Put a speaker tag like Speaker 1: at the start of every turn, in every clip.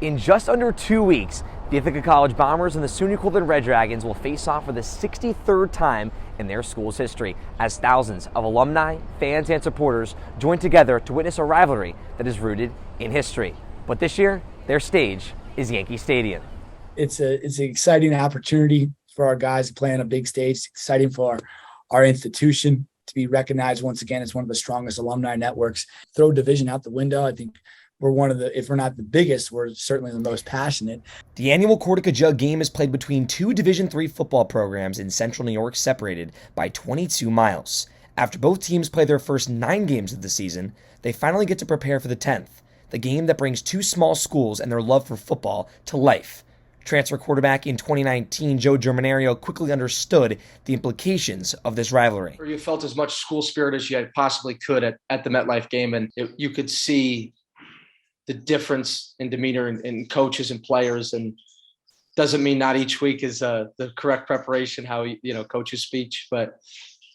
Speaker 1: In just under 2 weeks, the Ithaca College Bombers and the SUNY Colton Red Dragons will face off for the 63rd time in their school's history, as thousands of alumni, fans, and supporters join together to witness a rivalry that is rooted in history. But this year, their stage is Yankee Stadium.
Speaker 2: It's an exciting opportunity for our guys to play on a big stage. It's exciting for our institution to be recognized once again as one of the strongest alumni networks. Throw division out the window. I think we're one of the, if we're not the biggest, we're certainly the most passionate.
Speaker 1: The annual Cortica Jug game is played between two Division III football programs in central New York, separated by 22 miles. After both teams play their first 9 games of the season, they finally get to prepare for the 10th, the game that brings two small schools and their love for football to life. Transfer quarterback in 2019, Joe Germanario, quickly understood the implications of this rivalry.
Speaker 3: You felt as much school spirit as you possibly could at the MetLife game, and you could see the difference in demeanor in coaches and players. And doesn't mean not each week is the correct preparation, how coaches speech, but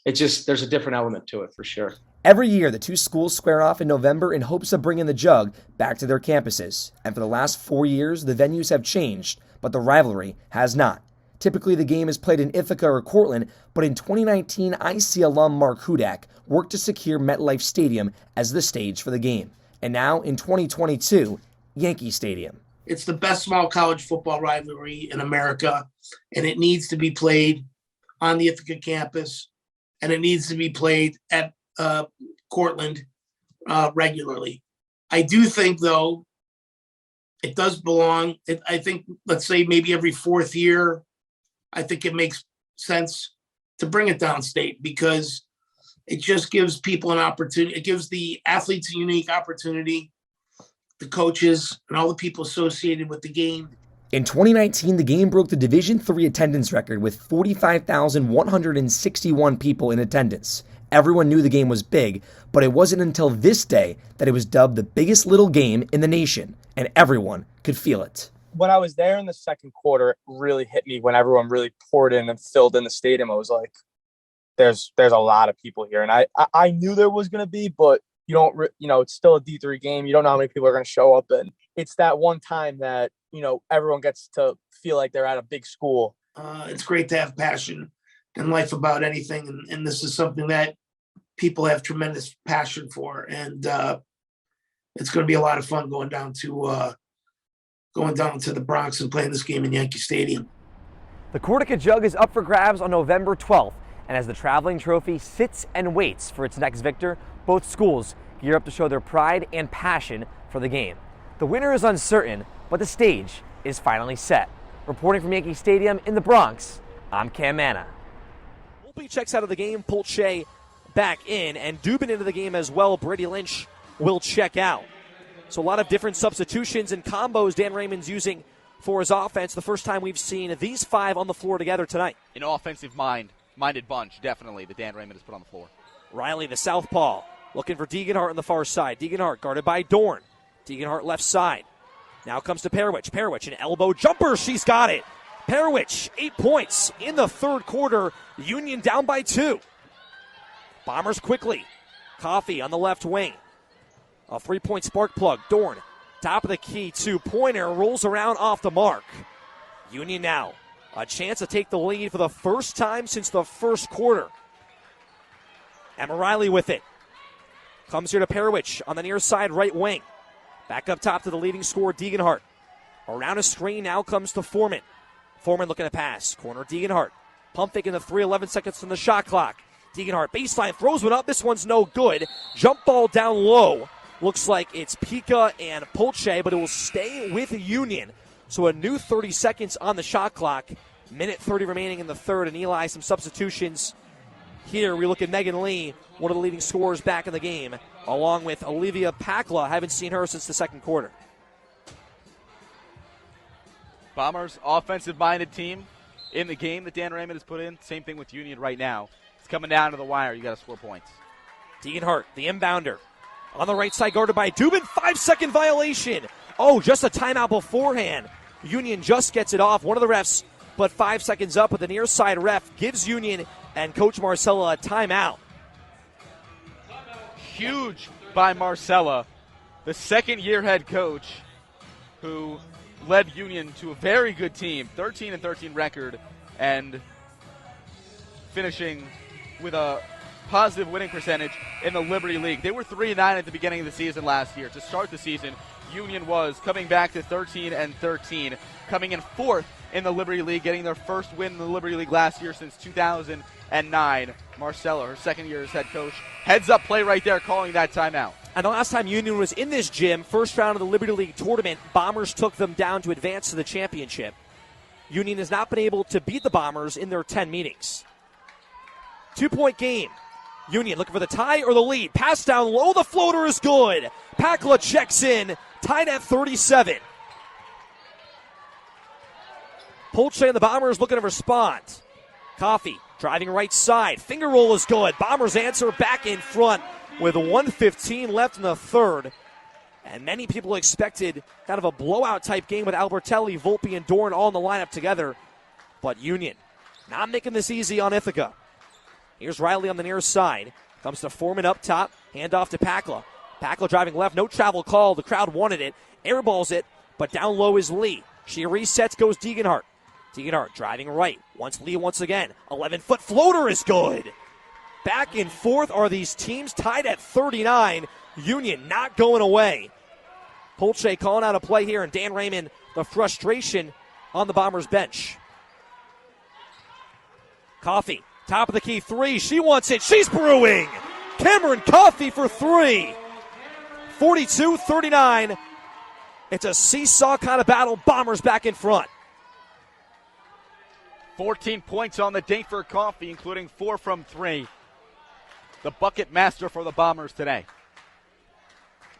Speaker 3: there's a different element to it for sure.
Speaker 1: Every year, the two schools square off in November in hopes of bringing the Jug back to their campuses. And for the last 4 years, the venues have changed, but the rivalry has not. Typically, the game is played in Ithaca or Cortland, but in 2019, IC alum Mark Hudak worked to secure MetLife Stadium as the stage for the game. And now, in 2022, Yankee Stadium.
Speaker 4: It's the best small college football rivalry in America, and it needs to be played on the Ithaca campus, and it needs to be played at Cortland regularly. I do think, though, it does belong. I think, let's say maybe every 4th year, I think it makes sense to bring it downstate, because it just gives people an opportunity. It gives the athletes a unique opportunity, the coaches, and all the people associated with the game.
Speaker 1: In 2019, the game broke the Division III attendance record with 45,161 people in attendance. Everyone knew the game was big, but it wasn't until this day that it was dubbed the biggest little game in the nation, and everyone could feel it.
Speaker 5: When I was there in the second quarter, it really hit me when everyone really poured in and filled in the stadium. I was like, there's a lot of people here. And I knew there was going to be, but it's still a D3 game. You don't know how many people are going to show up. And it's that one time that, everyone gets to feel like they're at a big school.
Speaker 4: It's great to have passion in life about anything. And this is something that people have tremendous passion for. And it's going to be a lot of fun going down to the Bronx and playing this game in Yankee Stadium.
Speaker 1: The Cortica Jug is up for grabs on November 12th. And as the traveling trophy sits and waits for its next victor, both schools gear up to show their pride and passion for the game. The winner is uncertain, but the stage is finally set. Reporting from Yankee Stadium in the Bronx, I'm Cam Manna.
Speaker 6: Volpe checks out of the game, Polche back in, and Dubin into the game as well. Brady Lynch will check out. So a lot of different substitutions and combos Dan Raymond's using for his offense. The first time we've seen these 5 on the floor together tonight.
Speaker 7: An offensive-minded bunch, definitely, that Dan Raymond has put on the floor.
Speaker 6: Riley, the southpaw, looking for Degenhart on the far side. Degenhart guarded by Dorn. Degenhart left side. Now comes to Perovich. Perovich, an elbow jumper. She's got it. Perovich, 8 points in the third quarter. Union down by 2. Bombers quickly. Coffee on the left wing. A 3-point spark plug. Dorn, top of the key, 2-pointer. Rolls around off the mark. Union now a chance to take the lead for the first time since the first quarter. Emma Riley with it. Comes here to Perovich on the near side right wing. Back up top to the leading scorer, Degenhart. Around a screen now comes to Foreman. Foreman looking to pass. Corner Degenhart. Pump faking the 11 seconds from the shot clock. Degenhart baseline throws one up. This one's no good. Jump ball down low. Looks like it's Pika and Polche, but it will stay with Union. So a new 30 seconds on the shot clock. Minute 30 remaining in the third. And Eli, some substitutions. Here we look at Megan Lee, one of the leading scorers back in the game, along with Olivia Pakla. Haven't seen her since the second quarter.
Speaker 7: Bombers, offensive-minded team in the game that Dan Raymond has put in. Same thing with Union right now. It's coming down to the wire. You got to score points.
Speaker 6: Degenhart, the inbounder. On the right side, guarded by Dubin. 5-second violation. Oh, just a timeout beforehand. Union just gets it off. One of the refs, but 5 seconds up, but the near side ref gives Union and Coach Marcella a timeout.
Speaker 7: Huge by Marcella, the second-year head coach, who led Union to a very good team, 13-13 record, and finishing with a positive winning percentage in the Liberty League. They were 3-9 at the beginning of the season last year. To start the season, Union was coming back to 13-13, coming in 4th in the Liberty League, getting their first win in the Liberty League last year since 2009. Marcella, her second year as head coach, heads up play right there, calling that timeout.
Speaker 6: And the last time Union was in this gym, first round of the Liberty League tournament, Bombers took them down to advance to the championship. Union has not been able to beat the Bombers in their 10 meetings. 2-point game. Union looking for the tie or the lead. Pass down low, the floater is good. Pakla checks in, tied at 37. Polche and the Bombers looking to respond. Coffee driving right side. Finger roll is good. Bombers answer back in front with 1:15 left in the third. And many people expected kind of a blowout type game with Albertelli, Volpe, and Dorn all in the lineup together. But Union not making this easy on Ithaca. Here's Riley on the near side. Comes to Foreman up top. Handoff to Pakla. Pakla driving left. No travel call. The crowd wanted it. Airballs it. But down low is Lee. She resets. Goes Deeganhart. Deeganhart driving right. Wants Lee once again. 11-foot floater is good. Back and forth are these teams tied at 39. Union not going away. Polche calling out a play here, and Dan Raymond, the frustration on the Bombers bench. Coffee, top of the key three. She wants it. She's brewing. Cameron Coffee for three. 42-39. It's a seesaw kind of battle. Bombers back in front.
Speaker 7: 14 points on the day for Coffee, including 4 from 3. The bucket master for the Bombers today.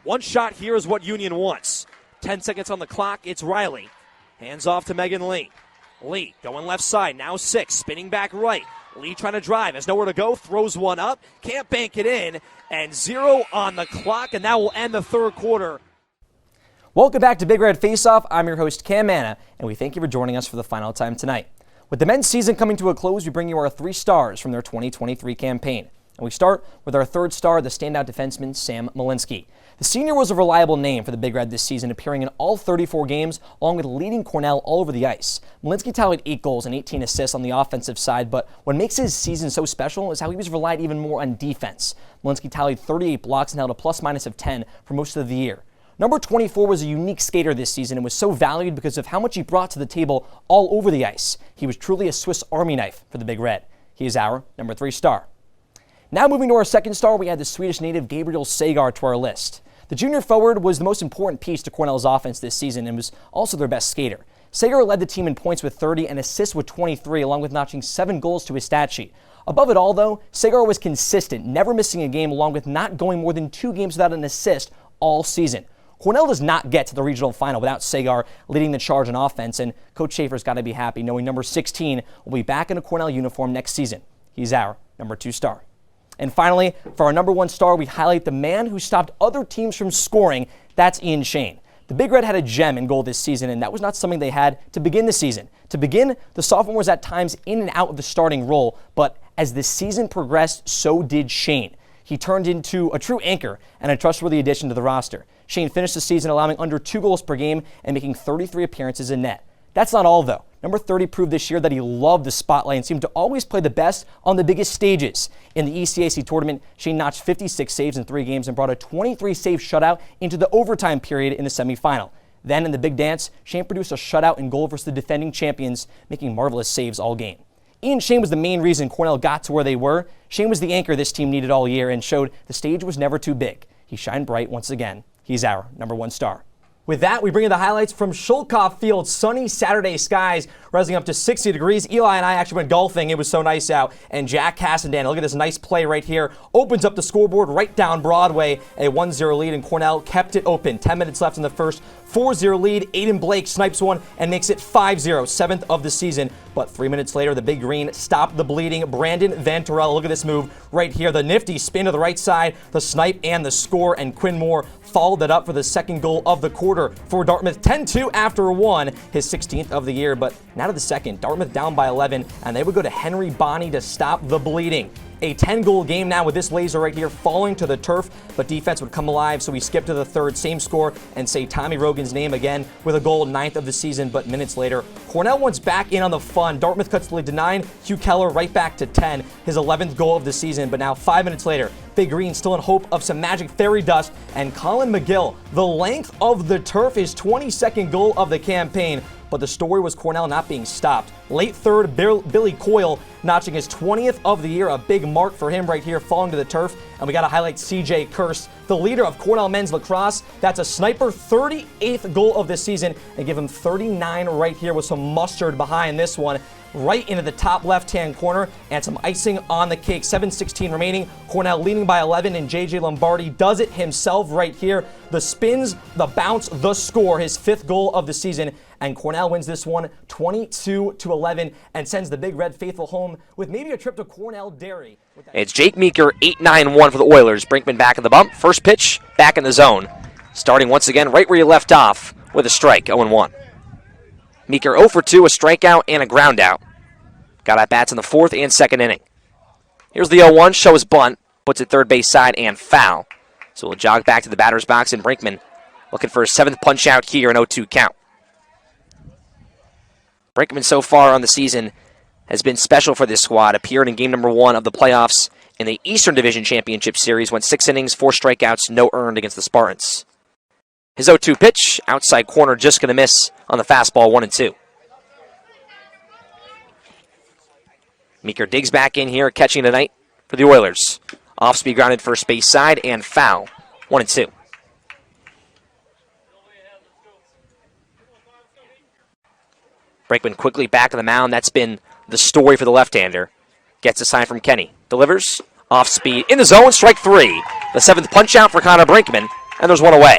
Speaker 6: One shot here is what Union wants. 10 seconds on the clock. It's Riley. Hands off to Megan Lee. Lee going left side. Now 6. Spinning back right. Lee trying to drive. Has nowhere to go. Throws one up. Can't bank it in. And 0 on the clock. And that will end the third quarter.
Speaker 1: Welcome back to Big Red Faceoff. I'm your host, Cam Manna, and we thank you for joining us for the final time tonight. With the men's season coming to a close, we bring you our 3 stars from their 2023 campaign. And we start with our 3rd star, the standout defenseman, Sam Malinsky. The senior was a reliable name for the Big Red this season, appearing in all 34 games, along with leading Cornell all over the ice. Malinsky tallied 8 goals and 18 assists on the offensive side, but what makes his season so special is how he was relied even more on defense. Malinsky tallied 38 blocks and held a plus-minus of 10 for most of the year. Number 24 was a unique skater this season and was so valued because of how much he brought to the table all over the ice. He was truly a Swiss Army knife for the Big Red. He is our number 3 star. Now moving to our 2nd star, we add the Swedish native Gabriel Sagar to our list. The junior forward was the most important piece to Cornell's offense this season and was also their best skater. Sagar led the team in points with 30 and assists with 23, along with notching 7 goals to his stat sheet. Above it all, though, Sagar was consistent, never missing a game, along with not going more than 2 games without an assist all season. Cornell does not get to the regional final without Sagar leading the charge on offense, and Coach Schaefer's got to be happy knowing number 16 will be back in a Cornell uniform next season. He's our number 2 star. And finally, for our number 1 star, we highlight the man who stopped other teams from scoring. That's Ian Shane. The Big Red had a gem in goal this season, and that was not something they had to begin the season. To begin, the sophomore was at times in and out of the starting role, but as the season progressed, so did Shane. He turned into a true anchor and a trustworthy addition to the roster. Shane finished the season allowing under 2 goals per game and making 33 appearances in net. That's not all, though. Number 30 proved this year that he loved the spotlight and seemed to always play the best on the biggest stages. In the ECAC tournament, Shane notched 56 saves in 3 games and brought a 23-save shutout into the overtime period in the semifinal. Then in the big dance, Shane produced a shutout in goal versus the defending champions, making marvelous saves all game. Ian Shane was the main reason Cornell got to where they were. Shane was the anchor this team needed all year and showed the stage was never too big. He shined bright once again. He's our number 1 star. With that, we bring you the highlights from Schulkoff Field. Sunny Saturday skies rising up to 60 degrees. Eli and I actually went golfing. It was so nice out. And Jack Cassadan, look at this nice play right here. Opens up the scoreboard right down Broadway. A 1-0 lead, and Cornell kept it open. 10 minutes left in the first. 4-0 lead. Aiden Blake snipes one and makes it 5-0, 7th of the season. But 3 minutes later, the Big Green stopped the bleeding. Brandon Vantorella, look at this move right here. The nifty spin to the right side, the snipe and the score, and Quinn Moore followed that up for the 2nd goal of the quarter for Dartmouth. 10-2 after 1, his 16th of the year. But now to the 2nd, Dartmouth down by 11, and they would go to Henry Bonney to stop the bleeding.
Speaker 8: a 10-goal game now with this laser right here falling to the turf, but defense would come alive, so we skip to the third, same score, and say Tommy Rogan's name again with a goal, 9th of the season, but minutes later, Cornell wants back in on the fun. Dartmouth cuts the lead to 9, Hugh Keller right back to 10, his 11th goal of the season, but now 5 minutes later, Big Green still in hope of some magic fairy dust, and Colin McGill, the length of the turf, his 22nd goal of the campaign, but the story was Cornell not being stopped. Late third, Billy Coyle notching his 20th of the year, a big mark for him right here, falling to the turf. And we got to highlight CJ Kirst, the leader of Cornell men's lacrosse. That's a sniper, 38th goal of the season, and give him 39 right here with some mustard behind this one. Right into the top left-hand corner, and some icing on the cake. 7:16 remaining. Cornell leading by 11, and J.J. Lombardi does it himself right here. The spins, the bounce, the score, his 5th goal of the season, and Cornell wins this one 22-11 and sends the Big Red faithful home with maybe a trip to Cornell Dairy.
Speaker 1: It's Jake Meeker, 8-9-1 for the Oilers. Brinkman back in the bump. First pitch, back in the zone. Starting once again right where you left off with a strike, 0-1. Meeker 0 for 2, a strikeout and a ground out. Got at bats in the 4th and 2nd inning. Here's the 0-1, show his bunt, puts it third base side and foul. So we'll jog back to the batter's box, and Brinkman looking for his 7th punch out here, an 0-2 count. Brinkman so far on the season has been special for this squad. Appeared in game number 1 of the playoffs in the Eastern Division Championship Series, went 6 innings, 4 strikeouts, no earned against the Spartans. His 0-2 pitch, outside corner, just going to miss on the fastball, 1-2. Meeker digs back in here, catching tonight for the Oilers. Off-speed grounded first base side and foul, 1-2. Brinkman quickly back of the mound. That's been the story for the left-hander. Gets a sign from Kenny. Delivers, off-speed, in the zone, strike 3. The 7th punch-out for Connor Brinkman, and there's one away.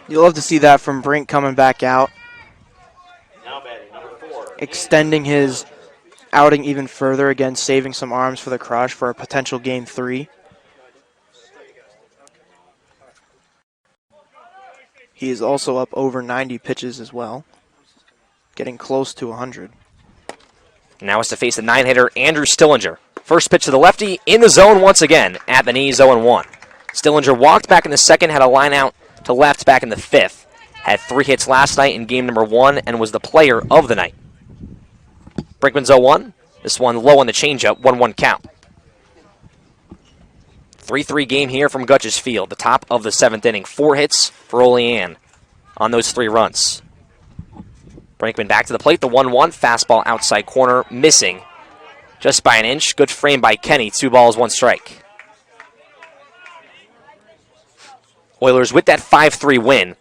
Speaker 9: You love to see that from Brink coming back out. Extending his outing even further, again saving some arms for the Crush for a potential game 3. He is also up over 90 pitches as well, getting close to 100.
Speaker 1: Now it's to face the 9-hitter Andrew Stillinger. First pitch to the lefty, in the zone once again, at the knees, 0-1. Stillinger walked back in the 2nd, had a line out to left back in the 5th. Had 3 hits last night in game number 1 and was the player of the night. Brinkman's 0-1. This one low on the changeup, 1-1 count. 3-3 game here from Gutch's Field, the top of the 7th inning. 4 hits for Olean on those 3 runs. Brinkman back to the plate, the 1-1, fastball outside corner, missing just by an inch. Good frame by Kenny, 2 balls, 1 strike. Oilers with that 5-3 win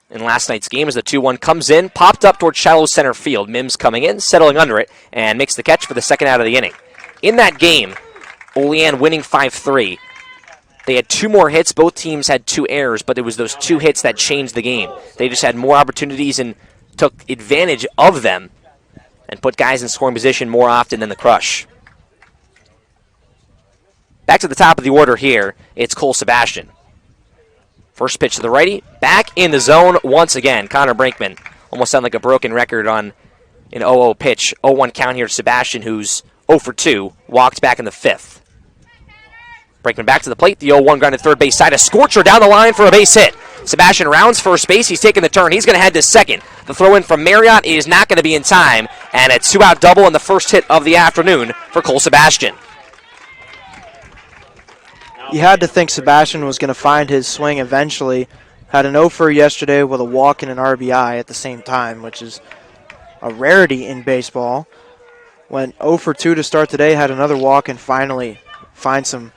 Speaker 1: in last night's game as the 2-1 comes in, popped up toward shallow center field. Mims coming in, settling under it, and makes the catch for the 2nd out of the inning. In that game, Olean winning 5-3. They had 2 more hits. Both teams had 2 errors, but it was those 2 hits that changed the game. They just had more opportunities and took advantage of them and put guys in scoring position more often than the Crush. Back to the top of the order here, it's Cole Sebastian. First pitch to the righty, back in the zone once again. Connor Brinkman almost sounded like a broken record on an 0-0 pitch. 0-1 count here to Sebastian, who's 0 for 2, walked back in the 5th. Brinkman back to the plate, the 0-1 grounded third base side. A scorcher down the line for a base hit. Sebastian rounds first base, he's taking the turn. He's going to head to 2nd. The throw in from Marriott is not going to be in time, and a 2-out double in the first hit of the afternoon for Cole Sebastian.
Speaker 9: You had to think Sebastian was going to find his swing eventually. Had an 0 for yesterday with a walk and an RBI at the same time, which is a rarity in baseball. Went 0 for 2 to start today, had another walk, and finally find some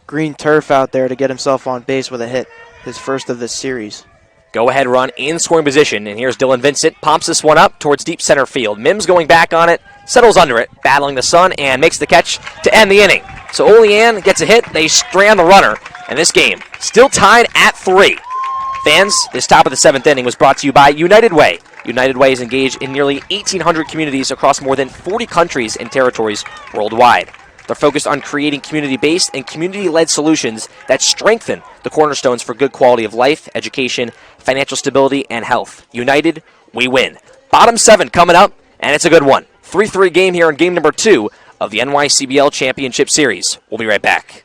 Speaker 9: green turf out there to get himself on base with a hit, his first of this series.
Speaker 1: Go-ahead run in scoring position, and here's Dylan Vincent. Pomps this one up towards deep center field. Mims going back on it, settles under it, battling the sun, and makes the catch to end the inning. So Olean gets a hit, they strand the runner, and this game still tied at 3. Fans, this top of the 7th inning was brought to you by United Way. United Way is engaged in nearly 1,800 communities across more than 40 countries and territories worldwide. They're focused on creating community-based and community-led solutions that strengthen the cornerstones for good quality of life, education, financial stability, and health. United, we win. Bottom 7 coming up, and it's a good one. 3-3 game here in game number 2 of the NYCBL Championship Series. We'll be right back.